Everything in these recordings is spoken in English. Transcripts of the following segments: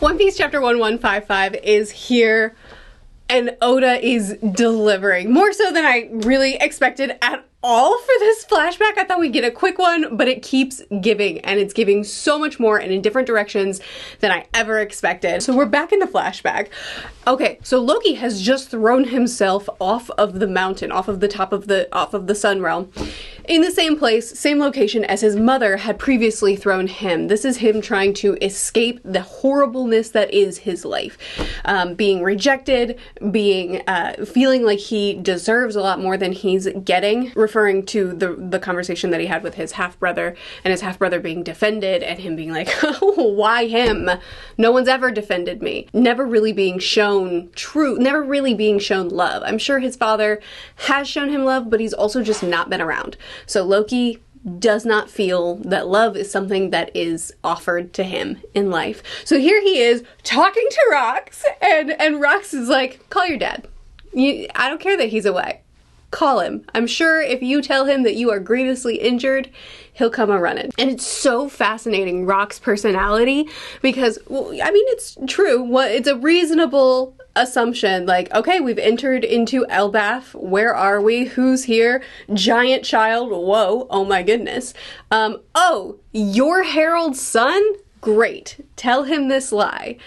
One Piece chapter 1155 is here, and Oda is delivering. More so than I really expected at all for this flashback. I thought we'd get a quick one, but it keeps giving, and it's giving so much more and in different directions than I ever expected. So we're back in the flashback. Okay, so Loki has just thrown himself off of the mountain, off of the top of the sun realm, in the same place, same location as his mother had previously thrown him. This is him trying to escape the horribleness that is his life. Being rejected, feeling like he deserves a lot more than he's getting, referring to the conversation that he had with his half-brother, and his half-brother being defended, and him being like, oh, why him? No one's ever defended me. Never really being shown never really being shown love. I'm sure his father has shown him love, but he's also just not been around. So Loki does not feel that love is something that is offered to him in life. So here he is talking to Rox, and Rox is like, call your dad. I don't care that he's away. Call him. I'm sure if you tell him that you are grievously injured, he'll come a-running. And it's so fascinating, Rock's personality, because, well, I mean, it's true. It's a reasonable assumption. Like, okay, we've entered into Elbaf. Where are we? Who's here? Giant child. Whoa. Oh my goodness. Oh, you're Harold's son? Great. Tell him this lie.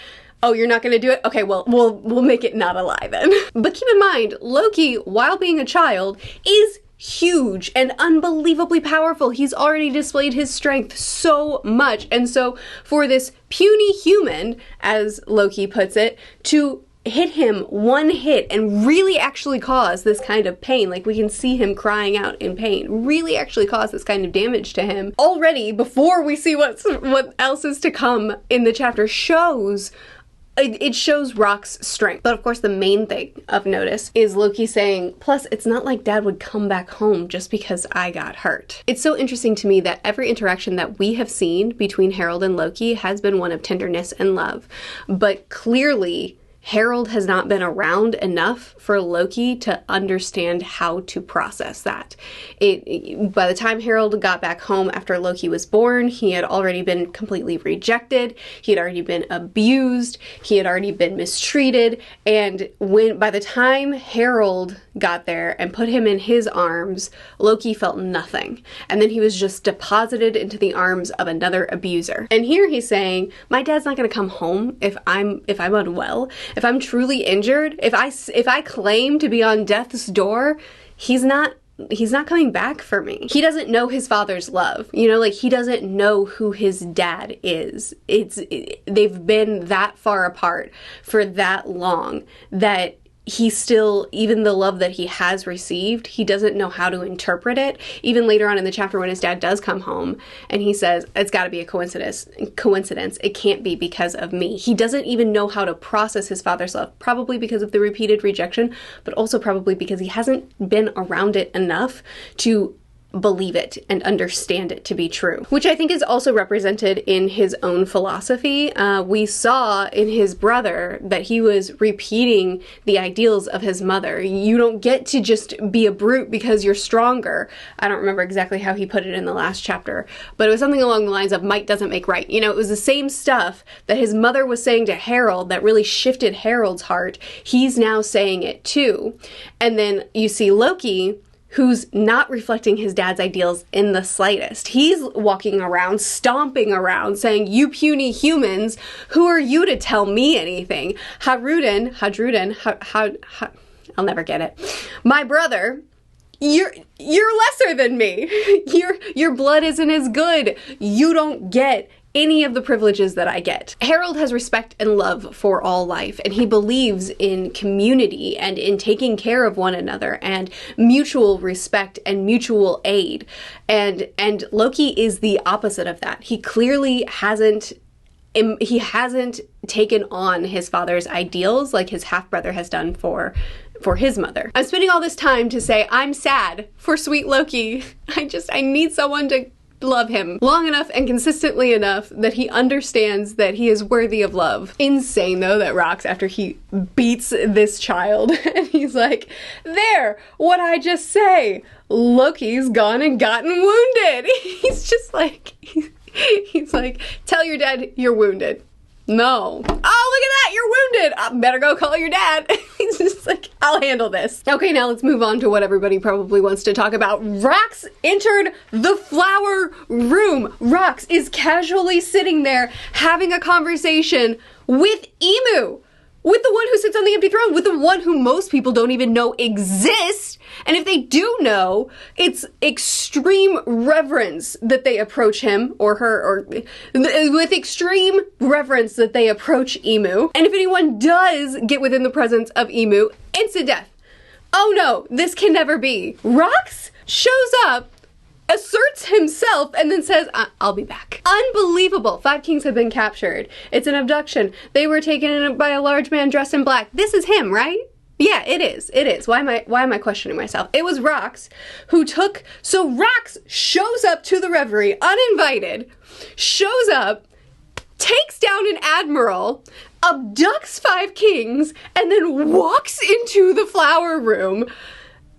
Oh, you're not gonna do it? Okay, well, we'll make it not a lie then. But keep in mind, Loki, while being a child, is huge and unbelievably powerful. He's already displayed his strength so much. And so for this puny human, as Loki puts it, to hit him one hit and really actually cause this kind of pain, like we can see him crying out in pain, really actually cause this kind of damage to him already before we see what else is to come in the chapter, it shows Rock's strength. But of course the main thing of notice is Loki saying, plus it's not like Dad would come back home just because I got hurt. It's so interesting to me that every interaction that we have seen between Harold and Loki has been one of tenderness and love. But clearly Harold has not been around enough for Loki to understand how to process that. By the time Harold got back home after Loki was born, he had already been completely rejected, he had already been abused, he had already been mistreated, and by the time Harold got there and put him in his arms, Loki felt nothing. And then he was just deposited into the arms of another abuser. And here he's saying, my dad's not gonna come home if I'm unwell. If I'm truly injured, if I claim to be on death's door, he's not coming back for me. He doesn't know his father's love. You know, like he doesn't know who his dad is. They've been that far apart for that long that he still, even the love that he has received, he doesn't know how to interpret it. Even later on in the chapter when his dad does come home and he says, it's got to be a coincidence. It can't be because of me. He doesn't even know how to process his father's love, probably because of the repeated rejection, but also probably because he hasn't been around it enough to believe it and understand it to be true, which I think is also represented in his own philosophy. We saw in his brother that he was repeating the ideals of his mother. You don't get to just be a brute because you're stronger. I don't remember exactly how he put it in the last chapter, but it was something along the lines of might doesn't make right. You know, it was the same stuff that his mother was saying to Harold that really shifted Harold's heart. He's now saying it too. And then you see Loki, who's not reflecting his dad's ideals in the slightest. He's walking around, stomping around, saying, you puny humans, who are you to tell me anything? Hadruden, I'll never get it. My brother, you're lesser than me. Your blood isn't as good. You don't get any of the privileges that I get. Harold has respect and love for all life, and he believes in community and in taking care of one another and mutual respect and mutual aid. And Loki is the opposite of that. He clearly hasn't taken on his father's ideals like his half-brother has done for his mother. I'm spending all this time to say I'm sad for sweet Loki. I need someone to love him long enough and consistently enough that he understands that he is worthy of love. Insane though that Rox, after he beats this child and he's like, there, what'd I just say? Loki's gone and gotten wounded. He's just like, he's like, tell your dad you're wounded. no. Oh, look at that, you're wounded. I better go call your dad. He's just like, I'll handle this. Okay, now let's move on to what everybody probably wants to talk about. Rox entered the flower room. Rox is casually sitting there having a conversation with Emu. With the one who sits on the empty throne, with the one who most people don't even know exists. And if they do know, it's extreme reverence that they approach him or her, or with extreme reverence that they approach Emu. And if anyone does get within the presence of Emu, instant death. Oh no, this can never be. Rox shows up, asserts himself, and then says, I'll be back. Unbelievable. 5 kings have been captured. It's an abduction. They were taken in by a large man dressed in black. This is him, right? Yeah, it is. It is. Why am I questioning myself? It was Rox who took, so Rox shows up to the reverie, uninvited, shows up, takes down an admiral, abducts 5 kings, and then walks into the flower room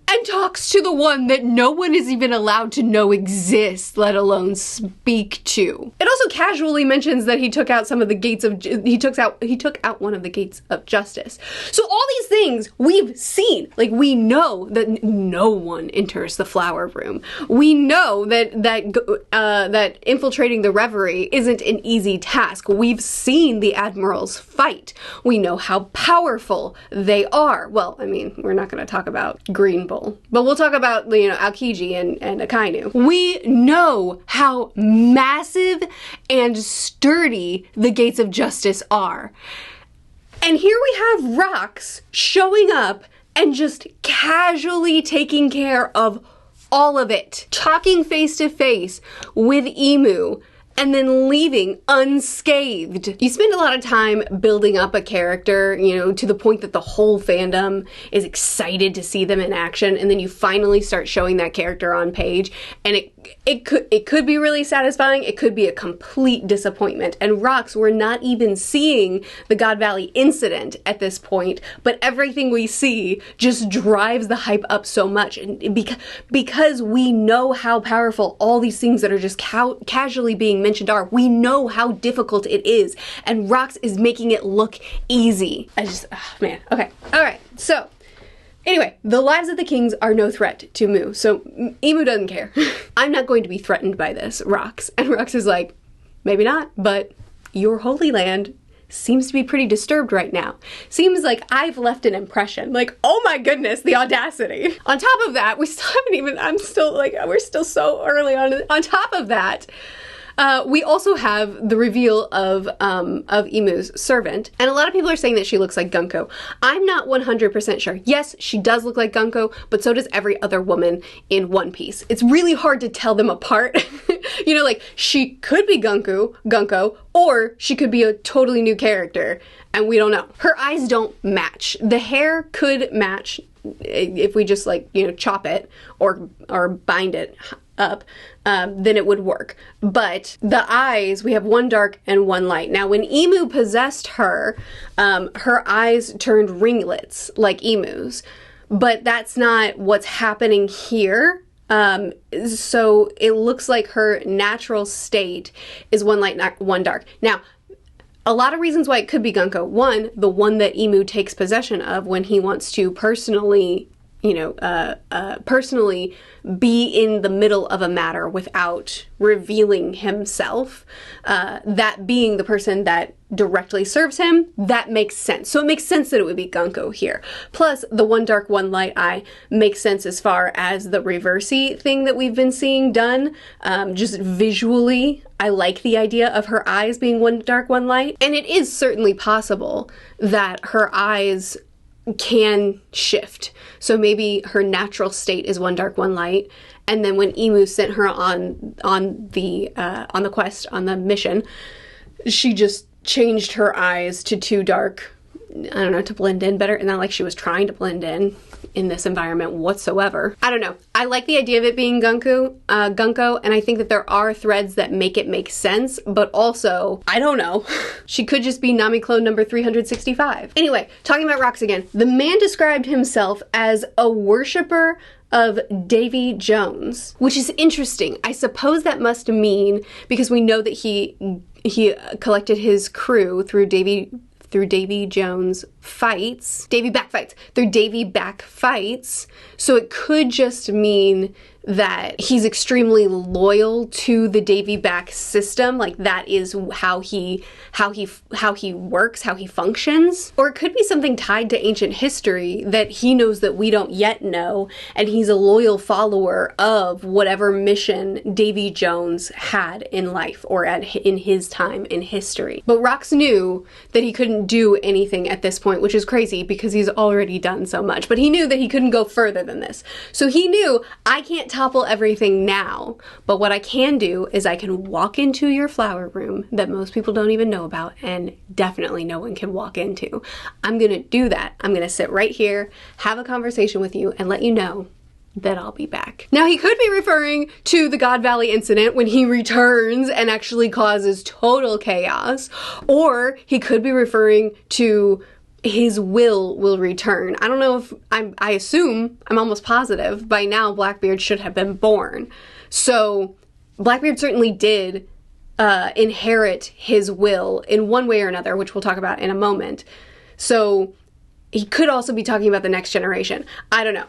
and talks to the one that no one is even allowed to know exists, let alone speak to. It also casually mentions that he took out some of the gates of, he took out one of the gates of justice. So all these things we've seen, like we know that no one enters the flower room. We know that infiltrating the reverie isn't an easy task. We've seen the admirals fight. We know how powerful they are. Well, I mean, we're not going to talk about Green Bull, but we'll talk about, you know, Aokiji and Akainu. We know how massive and sturdy the gates of justice are. And here we have Rox showing up and just casually taking care of all of it. Talking face to face with Emu, and then leaving unscathed. You spend a lot of time building up a character, you know, to the point that the whole fandom is excited to see them in action, and then you finally start showing that character on page, and it could be really satisfying, it could be a complete disappointment. And Rox, we're not even seeing the God Valley incident at this point, but everything we see just drives the hype up so much, and because we know how powerful all these things that are just casually being mentioned are. We know how difficult it is, and Rox is making it look easy. Oh man. Okay. All right. So anyway, the lives of the kings are no threat to Mu, so Emu doesn't care. I'm not going to be threatened by this, Rox. And Rox is like, maybe not, but your holy land seems to be pretty disturbed right now. Seems like I've left an impression. Like, oh my goodness, the audacity. On top of that, we still haven't even, we're still so early on. On top of that, we also have the reveal of Emu's servant, and a lot of people are saying that she looks like Gunko. I'm not 100% sure. Yes, she does look like Gunko, but so does every other woman in One Piece. It's really hard to tell them apart. You know, like, she could be Gunko, or she could be a totally new character, and we don't know. Her eyes don't match. The hair could match if we just, like, you know, chop it or bind it up, then it would work. But the eyes, we have one dark and one light. Now, when Emu possessed her, her eyes turned ringlets like Emu's, but that's not what's happening here. So it looks like her natural state is one light, one dark. Now, a lot of reasons why it could be Gunko. One, the one that Emu takes possession of when he wants to personally, you know, personally be in the middle of a matter without revealing himself. That being the person that directly serves him, that makes sense. So it makes sense that it would be Gunko here. Plus, the one dark, one light eye makes sense as far as the reversey thing that we've been seeing done. Just visually, I like the idea of her eyes being one dark, one light. And it is certainly possible that her eyes can shift. So maybe her natural state is one dark, one light, and then when Emu sent her on the quest, on the mission, she just changed her eyes to two dark, I don't know, to blend in better. And not like she was trying to blend in this environment whatsoever. I don't know. I like the idea of it being Gunko, and I think that there are threads that make it make sense, but also, I don't know. She could just be Nami clone number 365. Anyway, talking about Rox again. The man described himself as a worshiper of Davy Jones, which is interesting. I suppose that must mean, because we know that he he collected his crew through Davy Jones fights, Davy Back fights. So it could just mean that he's extremely loyal to the Davy Back system, like that is how he works, how he functions. Or it could be something tied to ancient history that he knows that we don't yet know, and he's a loyal follower of whatever mission Davy Jones had in life or in his time in history. But Rox knew that he couldn't do anything at this point, which is crazy because he's already done so much. But he knew that he couldn't go further than this. So he knew, I can't topple everything now, but what I can do is I can walk into your flower room that most people don't even know about and definitely no one can walk into. I'm gonna do that. I'm gonna sit right here, have a conversation with you, and let you know that I'll be back. Now, he could be referring to the God Valley incident when he returns and actually causes total chaos, or he could be referring to his will return. I don't know if I assume, I'm almost positive by now Blackbeard should have been born. So Blackbeard certainly did inherit his will in one way or another, which we'll talk about in a moment. So he could also be talking about the next generation. I don't know.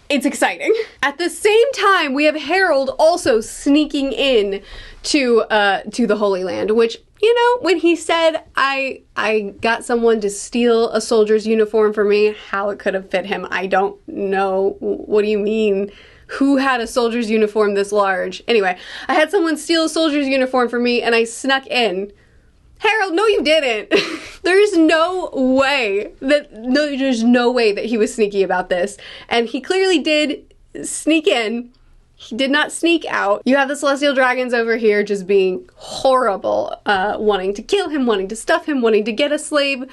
It's exciting. At the same time, we have Harold also sneaking in to the Holy Land, which, you know, when he said, I got someone to steal a soldier's uniform for me, how it could have fit him, I don't know. What do you mean? Who had a soldier's uniform this large? Anyway, I had someone steal a soldier's uniform for me and I snuck in. Harold, no you didn't. There's no way that he was sneaky about this. And he clearly did sneak in. He did not sneak out. You have the Celestial Dragons over here just being horrible, wanting to kill him, wanting to stuff him, wanting to get a slave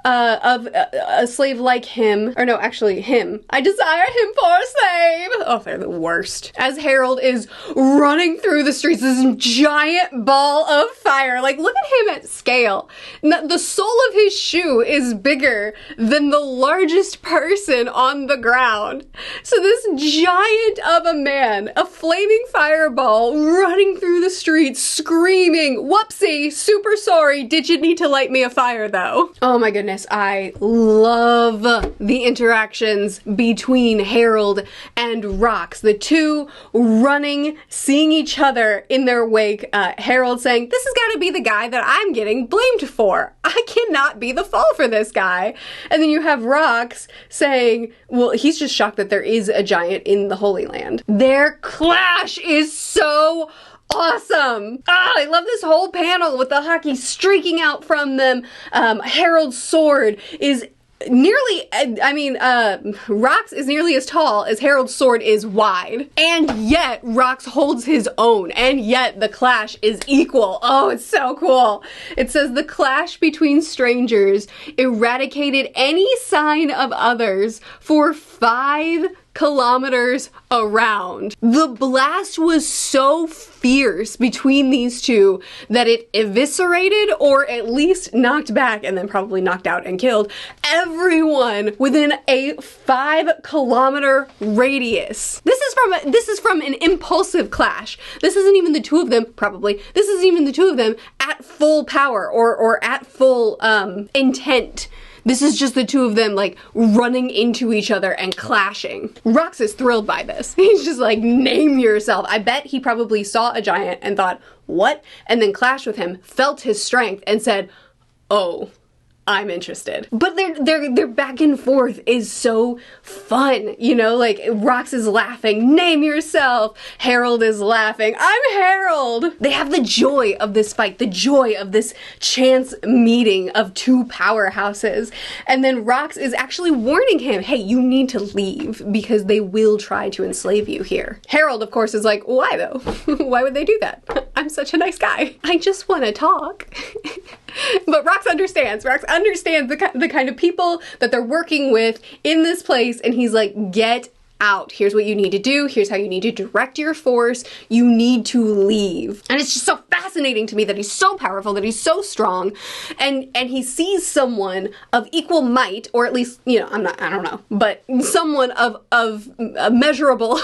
a slave like him. Or no, actually him. I desire him for a slave. Oh, they're the worst. As Harold is running through the streets, this giant ball of fire. Like, look at him at scale. The sole of his shoe is bigger than the largest person on the ground. So this giant of a man, a flaming fireball, running through the streets, screaming, whoopsie, super sorry, did you need to light me a fire though? Oh my goodness. I love the interactions between Harold and Rox. The two running, seeing each other in their wake. Harold saying, this has got to be the guy that I'm getting blamed for. I cannot be the fall for this guy. And then you have Rox saying, well, he's just shocked that there is a giant in the Holy Land. Their clash is so awesome. I love this whole panel with the hockey streaking out from them. Harold's sword is nearly, Rox is nearly as tall as Harold's sword is wide. And yet, Rox holds his own. And yet, the clash is equal. Oh, it's so cool. It says, the clash between strangers eradicated any sign of others for 5 kilometers around. The blast was so fierce between these two that it eviscerated, or at least knocked back and then probably knocked out and killed everyone within a 5-kilometer radius. This is from an impulsive clash. This isn't even the two of them, probably. This isn't even the two of them at full power or at full intent. This is just the two of them, like, running into each other and clashing. Rox is thrilled by this. He's just like, name yourself. I bet he probably saw a giant and thought, what? And then clashed with him, felt his strength, and said, oh, I'm interested. But their back and forth is so fun, you know, like Rox is laughing, name yourself. Harold is laughing, I'm Harold. They have the joy of this fight, the joy of this chance meeting of two powerhouses. And then Rox is actually warning him, hey, you need to leave because they will try to enslave you here. Harold, of course, is like, why though? Why would they do that? I'm such a nice guy. I just want to talk. But Rox understands. Rox understands the kind of people that they're working with in this place, and he's like, get out. Here's what you need to do. Here's how you need to direct your force. You need to leave. And it's just so fascinating to me that he's so powerful, that he's so strong, and he sees someone of equal might, or at least, you know, I don't know, but someone of a measurable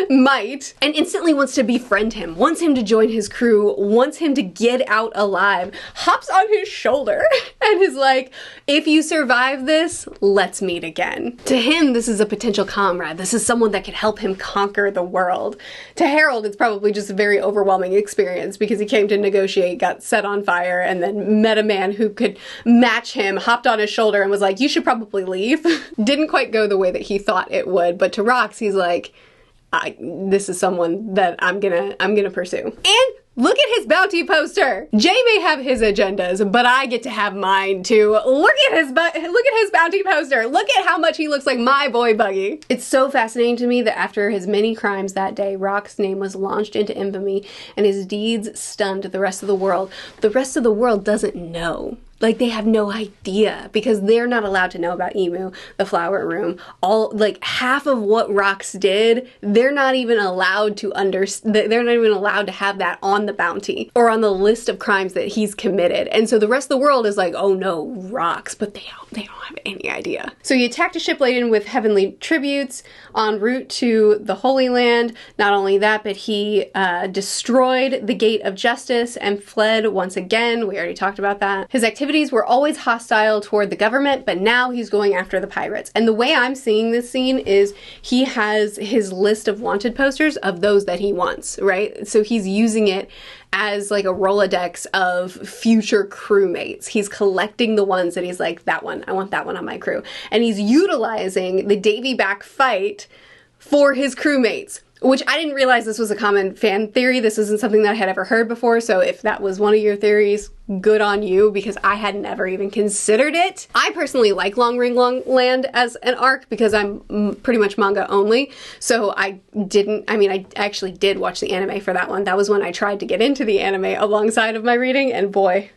might, and instantly wants to befriend him, wants him to join his crew, wants him to get out alive, hops on his shoulder, and is like, if you survive this, let's meet again. To him, this is a potential comrade. This is someone that could help him conquer the world. To Harold, it's probably just a very overwhelming experience because he came to negotiate, got set on fire, and then met a man who could match him, hopped on his shoulder and was like, you should probably leave. Didn't quite go the way that he thought it would, but to Rox, he's like, this is someone that I'm gonna pursue. And look at his bounty poster. Jay may have his agendas, but I get to have mine too. Look at his bounty poster. Look at how much he looks like my boy Buggy. It's so fascinating to me that after his many crimes that day, Rock's name was launched into infamy and his deeds stunned the rest of the world. The rest of the world doesn't know. Like, they have no idea because they're not allowed to know about Emu, the flower room. Like, half of what Rox did, they're not even allowed to they're not even allowed to have that on the bounty or on the list of crimes that he's committed. And so the rest of the world is like, oh no, Rox, but they don't have any idea. So he attacked a ship laden with heavenly tributes en route to the Holy Land. Not only that, but he destroyed the Gate of Justice and fled once again. We already talked about that. His activities were always hostile toward the government, but now he's going after the pirates. And the way I'm seeing this scene is he has his list of wanted posters of those that he wants, right? So he's using it as like a Rolodex of future crewmates. He's collecting the ones that he's like, that one, I want that one on my crew. And he's utilizing the Davy back fight for his crewmates, which I didn't realize this was a common fan theory. This isn't something that I had ever heard before, so if that was one of your theories, good on you, because I had never even considered it. I personally like Long Ring Long Land as an arc because I'm pretty much manga only, so I actually did watch the anime for that one. That was when I tried to get into the anime alongside of my reading, and boy,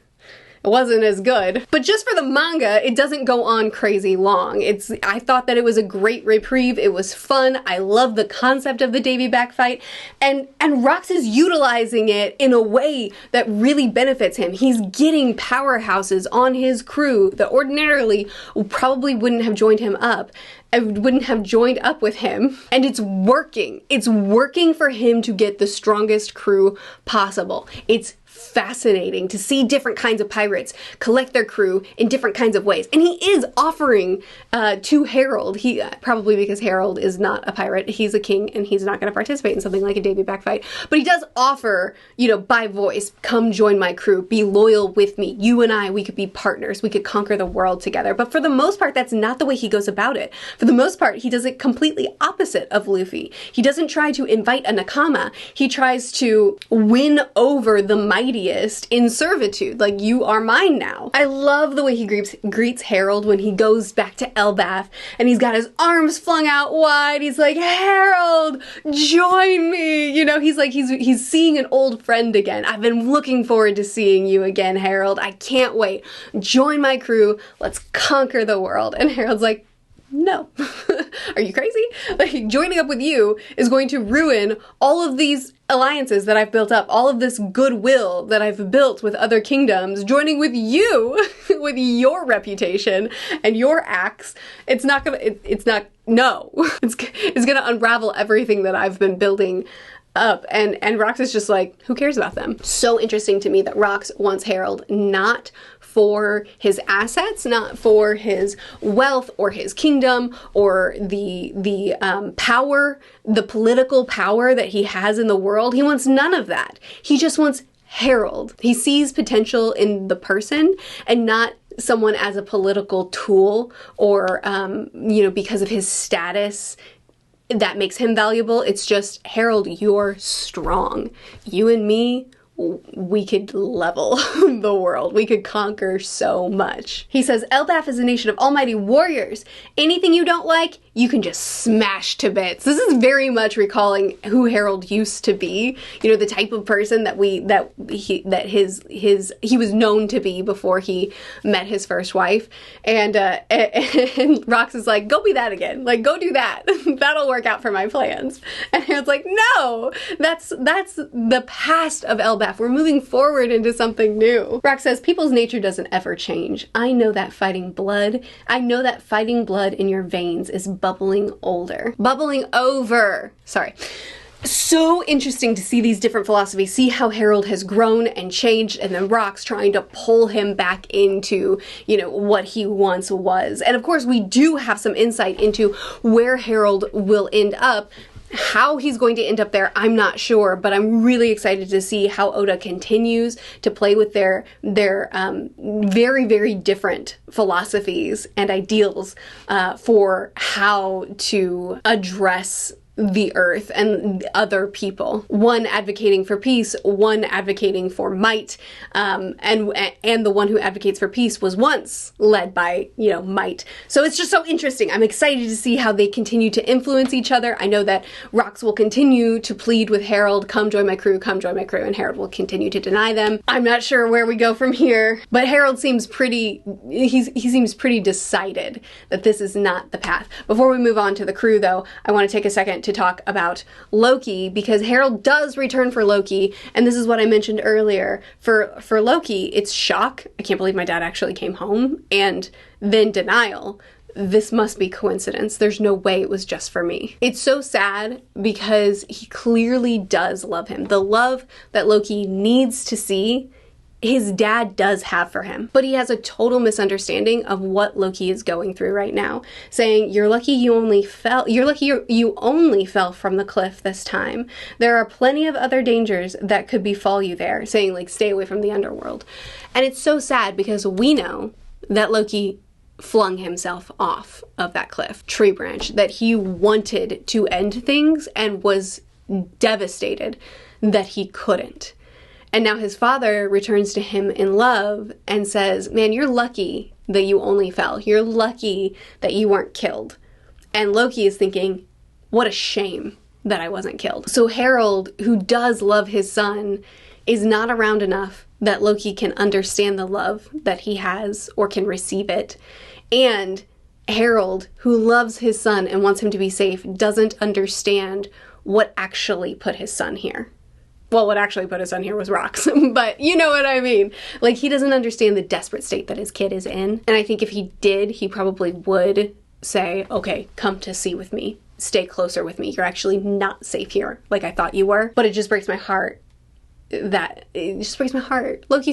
it wasn't as good. But just for the manga, it doesn't go on crazy long. I thought that it was a great reprieve. It was fun. I love the concept of the Davy back fight. And Rox is utilizing it in a way that really benefits him. He's getting powerhouses on his crew that ordinarily probably wouldn't have joined him up. Wouldn't have joined up with him, and it's working. It's working for him to get the strongest crew possible. It's fascinating to see different kinds of pirates collect their crew in different kinds of ways. And he is offering to Harold, probably because Harold is not a pirate, he's a king and he's not going to participate in something like a Davy back fight, but he does offer, you know, by voice, come join my crew, be loyal with me, you and I, we could be partners, we could conquer the world together. But for the most part, that's not the way he goes about it. For the most part, he does it completely opposite of Luffy. He doesn't try to invite a nakama, he tries to win over the mightiest in servitude, like, you are mine now. I love the way he greets Harold when he goes back to Elbath and he's got his arms flung out wide. He's like, Harold, join me. You know, he's like, he's seeing an old friend again. I've been looking forward to seeing you again, Harold. I can't wait. Join my crew. Let's conquer the world. And Harold's like, no. Are you crazy? Like, joining up with you is going to ruin all of these alliances that I've built up, all of this goodwill that I've built with other kingdoms. Joining with you, with your reputation and your acts, it's not, no. It's gonna unravel everything that I've been building up. And Rox is just like, who cares about them? So interesting to me that Rox wants Harold not for his assets, not for his wealth or his kingdom or the power, the political power that he has in the world. He wants none of that. He just wants Harold. He sees potential in the person and not someone as a political tool or, because of his status that makes him valuable. It's just, Harold, you're strong. You and me, we could level the world. We could conquer so much. He says, Elbaf is a nation of almighty warriors. Anything you don't like, you can just smash to bits. This is very much recalling who Harold used to be. You know, the type of person that he was known to be before he met his first wife. And Rox is like, go be that again. Like, go do that. That'll work out for my plans. And Harold's like, no, that's the past of Elbaf. We're moving forward into something new. Rox says, people's nature doesn't ever change. I know that fighting blood in your veins is bubbling over. Sorry. So interesting to see these different philosophies, see how Harold has grown and changed, and then Rox trying to pull him back into, you know, what he once was. And of course, we do have some insight into where Harold will end up. How he's going to end up there, I'm not sure, but I'm really excited to see how Oda continues to play with their very, very different philosophies and ideals for how to address the earth and other people. One advocating for peace, one advocating for might, and the one who advocates for peace was once led by, you know, might. So it's just so interesting. I'm excited to see how they continue to influence each other. I know that Rox will continue to plead with Harold, come join my crew, and Harold will continue to deny them. I'm not sure where we go from here, but Harold seems he seems pretty decided that this is not the path. Before we move on to the crew though, I want to take a second to talk about Loki, because Harold does return for Loki, and this is what I mentioned earlier. For Loki, it's shock. I can't believe my dad actually came home, and then denial. This must be coincidence. There's no way it was just for me. It's so sad because he clearly does love him. The love that Loki needs to see, his dad does have for him, but he has a total misunderstanding of what Loki is going through right now, saying, you're lucky you only fell from the cliff this time. There are plenty of other dangers that could befall you there, saying like, stay away from the underworld. And it's so sad because we know that Loki flung himself off of that cliff tree branch, that he wanted to end things and was devastated that he couldn't. And now his father returns to him in love and says, man, you're lucky that you only fell. You're lucky that you weren't killed. And Loki is thinking, what a shame that I wasn't killed. So Harold, who does love his son, is not around enough that Loki can understand the love that he has or can receive it. And Harold, who loves his son and wants him to be safe, doesn't understand what actually put his son here. Well, what actually put his son here was Rox, but you know what I mean. Like, he doesn't understand the desperate state that his kid is in. And I think if he did, he probably would say, okay, come to sea with me. Stay closer with me. You're actually not safe here like I thought you were. But it just breaks my heart. Loki's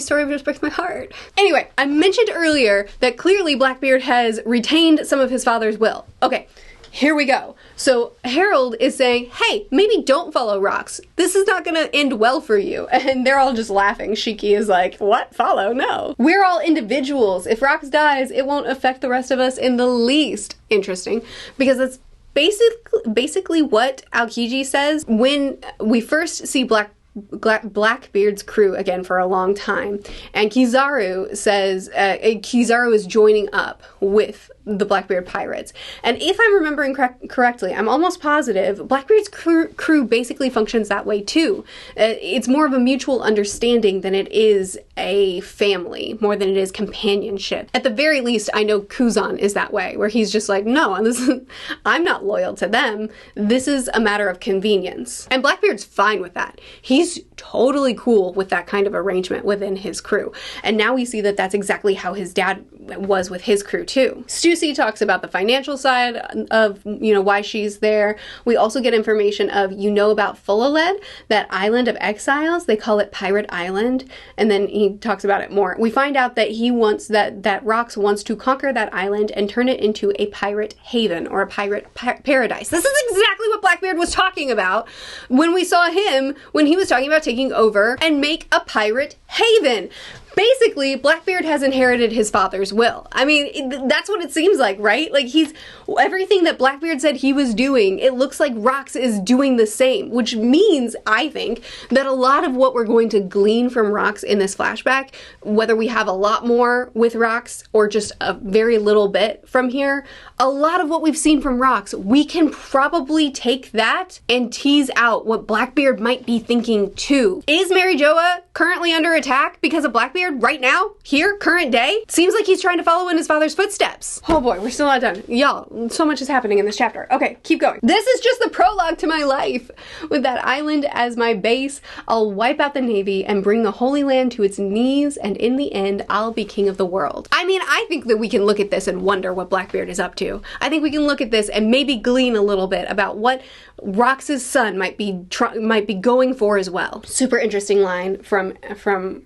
story just breaks my heart. Anyway, I mentioned earlier that clearly Blackbeard has retained some of his father's will. Okay. Here we go. So Harold is saying, hey, maybe don't follow Rox. This is not gonna end well for you. And they're all just laughing. Shiki is like, what? Follow? No. We're all individuals. If Rox dies, it won't affect the rest of us in the least. Interesting. Because that's basically what Aokiji says when we first see Blackbeard's crew again for a long time. And Kizaru says, Kizaru is joining up with the Blackbeard pirates. And if I'm remembering correctly, I'm almost positive Blackbeard's crew basically functions that way too. It's more of a mutual understanding than it is a family, more than it is companionship. At the very least, I know Kuzan is that way, where he's just like, no, I'm not loyal to them. This is a matter of convenience. And Blackbeard's fine with that. He's totally cool with that kind of arrangement within his crew. And now we see that that's exactly how his dad was with his crew too. Stussy talks about the financial side of, why she's there. We also get information of, about Fuloled, that island of exiles. They call it Pirate Island. And then he talks about it more. We find out that he wants that Rox wants to conquer that island and turn it into a pirate haven or a pirate paradise. This is exactly what Blackbeard was talking about when we saw him, when he was talking about taking over and make a pirate haven. Basically, Blackbeard has inherited his father's will. I mean, that's what it seems like, right? Like, everything that Blackbeard said he was doing, it looks like Rox is doing the same, which means, I think, that a lot of what we're going to glean from Rox in this flashback, whether we have a lot more with Rox or just a very little bit from here, a lot of what we've seen from Rox, we can probably take that and tease out what Blackbeard might be thinking too. Is Mary Joa currently under attack because of Blackbeard right now? Here? Current day? Seems like he's trying to follow in his father's footsteps. Oh boy, we're still not done. Y'all, so much is happening in this chapter. Okay, keep going. This is just the prologue to my life. With that island as my base, I'll wipe out the Navy and bring the Holy Land to its knees, and in the end, I'll be king of the world. I mean, I think that we can look at this and wonder what Blackbeard is up to. I think we can look at this and maybe glean a little bit about what Rox's son might be going for as well. Super interesting line from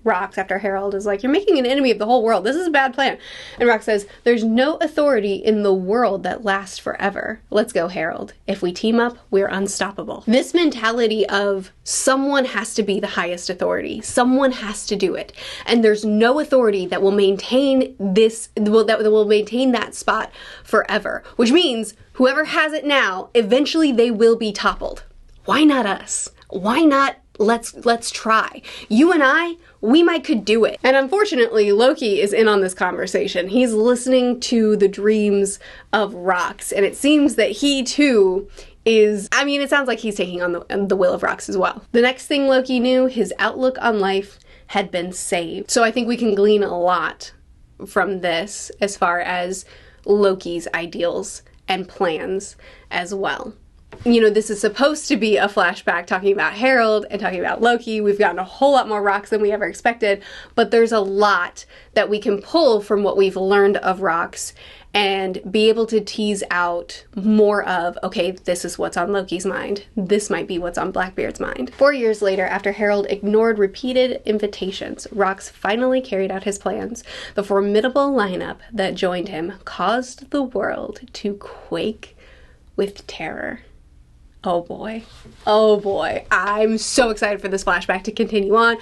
Rox after Harold is like, "You're making an enemy of the whole world. This is a bad plan." And Rox says, "There's no authority in the world that lasts forever. Let's go, Harold. If we team up, we're unstoppable." This mentality of someone has to be the highest authority. Someone has to do it. And there's no authority that will maintain that will maintain that spot forever, which means whoever has it now, eventually they will be toppled. Why not us? Why not? Let's try. You and I, we could do it. And unfortunately, Loki is in on this conversation. He's listening to the dreams of Rox, and it seems that he too is, I mean, it sounds like he's taking on the will of Rox as well. The next thing Loki knew, his outlook on life had been saved. So I think we can glean a lot from this as far as Loki's ideals and plans as well. You know, this is supposed to be a flashback talking about Harold and talking about Loki. We've gotten a whole lot more Rox than we ever expected, but there's a lot that we can pull from what we've learned of Rox and be able to tease out more of, okay, this is what's on Loki's mind. This might be what's on Blackbeard's mind. 4 years later, after Harold ignored repeated invitations, Rox finally carried out his plans. The formidable lineup that joined him caused the world to quake with terror. Oh boy. Oh boy. I'm so excited for this flashback to continue on.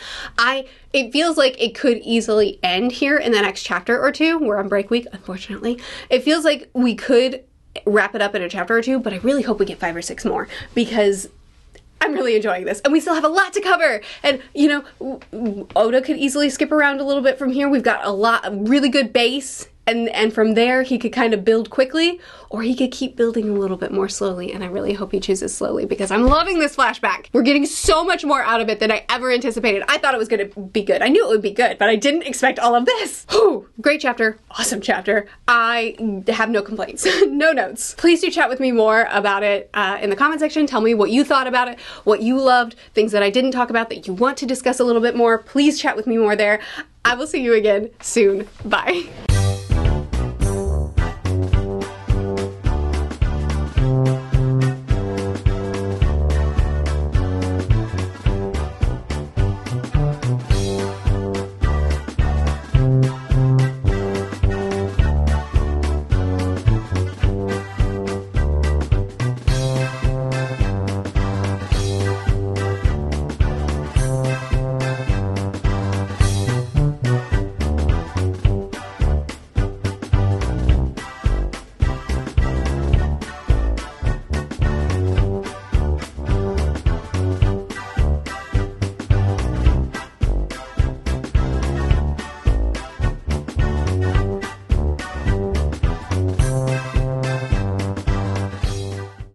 It feels like it could easily end here in the next chapter or two. We're on break week, unfortunately. It feels like we could wrap it up in a chapter or two, but I really hope we get 5 or 6 more because I'm really enjoying this. And we still have a lot to cover. And, you know, Oda could easily skip around a little bit from here. We've got a really good base. And from there, he could kind of build quickly, or he could keep building a little bit more slowly, and I really hope he chooses slowly because I'm loving this flashback. We're getting so much more out of it than I ever anticipated. I thought it was gonna be good. I knew it would be good, but I didn't expect all of this. Whew. Great chapter, awesome chapter. I have no complaints, no notes. Please do chat with me more about it in the comment section. Tell me what you thought about it, what you loved, things that I didn't talk about that you want to discuss a little bit more. Please chat with me more there. I will see you again soon. Bye.